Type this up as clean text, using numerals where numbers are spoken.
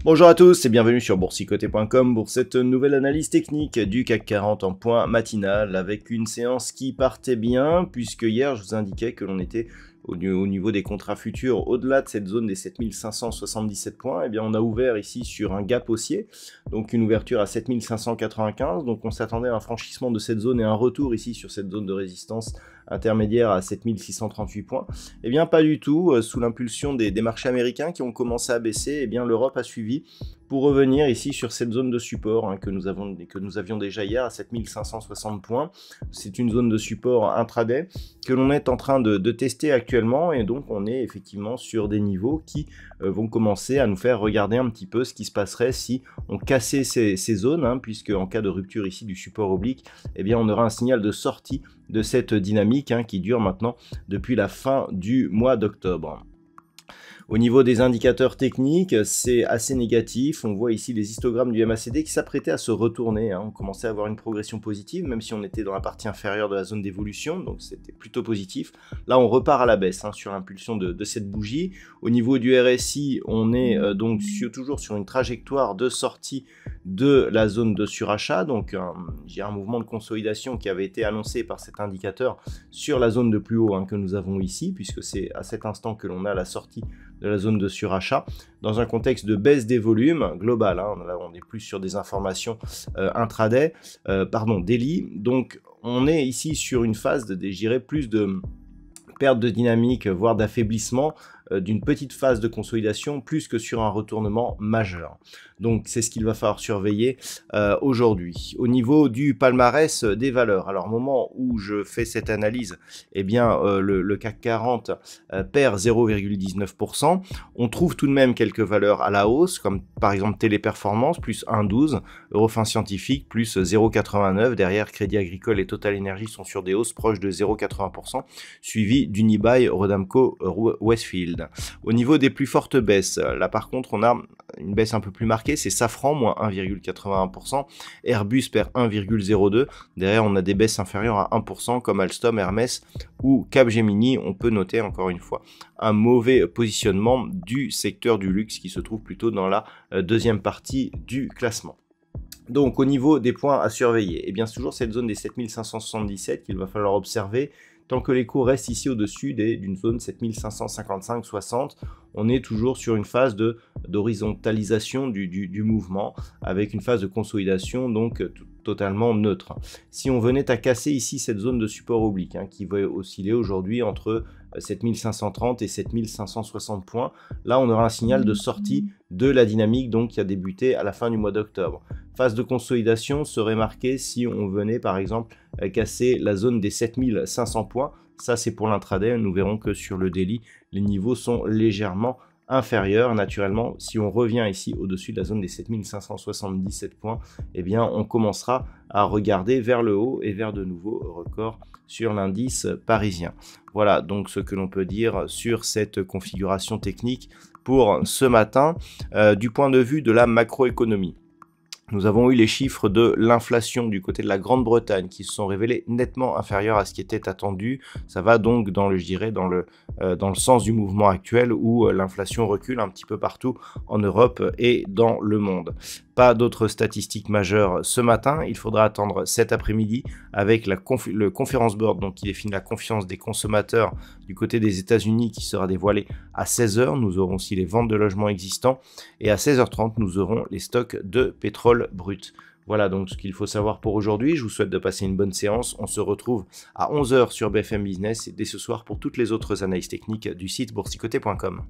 Bonjour à tous et bienvenue sur boursicoté.com pour cette nouvelle analyse technique du CAC 40 en point matinal avec une séance qui partait bien puisque hier je vous indiquais que l'on était au niveau des contrats futurs au-delà de cette zone des 7577 points. Et bien on a ouvert ici sur un gap haussier, donc une ouverture à 7595, donc on s'attendait à un franchissement de cette zone et un retour ici sur cette zone de résistance intermédiaire à 7638 points. Et bien pas du tout, sous l'impulsion des marchés américains qui ont commencé à baisser, et bien l'Europe a suivi pour revenir ici sur cette zone de support que nous avions déjà hier à 7560 points. C'est une zone de support intraday que l'on est en train de tester actuellement, et donc on est effectivement sur des niveaux qui vont commencer à nous faire regarder un petit peu ce qui se passerait si on cassait ces zones, puisque en cas de rupture ici du support oblique, eh bien on aura un signal de sortie de cette dynamique qui dure maintenant depuis la fin du mois d'octobre. Au niveau des indicateurs techniques, c'est assez négatif. On voit ici les histogrammes du MACD qui s'apprêtaient à se retourner. On commençait à avoir une progression positive, même si on était dans la partie inférieure de la zone d'évolution, donc c'était plutôt positif. Là, on repart à la baisse sur l'impulsion de cette bougie. Au niveau du RSI, on est donc toujours sur une trajectoire de sortie de la zone de surachat, donc j'ai un mouvement de consolidation qui avait été annoncé par cet indicateur sur la zone de plus haut que nous avons ici, puisque c'est à cet instant que l'on a la sortie de la zone de surachat, dans un contexte de baisse des volumes global. Là, on est plus sur des informations intraday, daily, donc on est ici sur une phase de, plus de perte de dynamique, voire d'affaiblissement, d'une petite phase de consolidation plus que sur un retournement majeur. Donc c'est ce qu'il va falloir surveiller aujourd'hui. Au niveau du palmarès des valeurs, alors au moment où je fais cette analyse, eh bien le CAC 40 perd 0,19%. On trouve tout de même quelques valeurs à la hausse, comme par exemple Téléperformance, plus 1,12, Eurofins Scientifique, plus 0,89. Derrière, Crédit Agricole et Total Energy sont sur des hausses proches de 0,80%, suivi d'Unibail, Rodamco, Westfield. Au niveau des plus fortes baisses, là par contre on a une baisse un peu plus marquée, c'est Safran, moins 1,81%, Airbus perd 1,02%, derrière on a des baisses inférieures à 1% comme Alstom, Hermès ou Capgemini. On peut noter encore une fois un mauvais positionnement du secteur du luxe qui se trouve plutôt dans la deuxième partie du classement. Donc au niveau des points à surveiller, et bien c'est toujours cette zone des 7577 qu'il va falloir observer. Tant que les cours restent ici au-dessus d'une zone 7555-60, on est toujours sur une phase d'horizontalisation du mouvement, avec une phase de consolidation donc totalement neutre. Si on venait à casser ici cette zone de support oblique, qui va osciller aujourd'hui entre 7530 et 7560 points, là on aura un signal de sortie de la dynamique donc qui a débuté à la fin du mois d'octobre. Phase de consolidation serait marquée si on venait par exemple casser la zone des 7500 points. Ça c'est pour l'intraday. Nous verrons que sur le daily, les niveaux sont légèrement inférieurs. Naturellement, si on revient ici au-dessus de la zone des 7577 points, eh bien on commencera à regarder vers le haut et vers de nouveaux records sur l'indice parisien. Voilà donc ce que l'on peut dire sur cette configuration technique pour ce matin. Du point de vue de la macroéconomie, nous avons eu les chiffres de l'inflation du côté de la Grande-Bretagne qui se sont révélés nettement inférieurs à ce qui était attendu. Ça va donc dans le sens du mouvement actuel où l'inflation recule un petit peu partout en Europe et dans le monde. Pas d'autres statistiques majeures ce matin. Il faudra attendre cet après-midi avec le Conference Board donc qui définit la confiance des consommateurs du côté des États-Unis qui sera dévoilé à 16 h. Nous aurons aussi les ventes de logements existants et à 16h30 nous aurons les stocks de pétrole brut. Voilà donc ce qu'il faut savoir pour aujourd'hui. Je vous souhaite de passer une bonne séance. On se retrouve à 11 h sur BFM Business et dès ce soir pour toutes les autres analyses techniques du site boursicoté.com.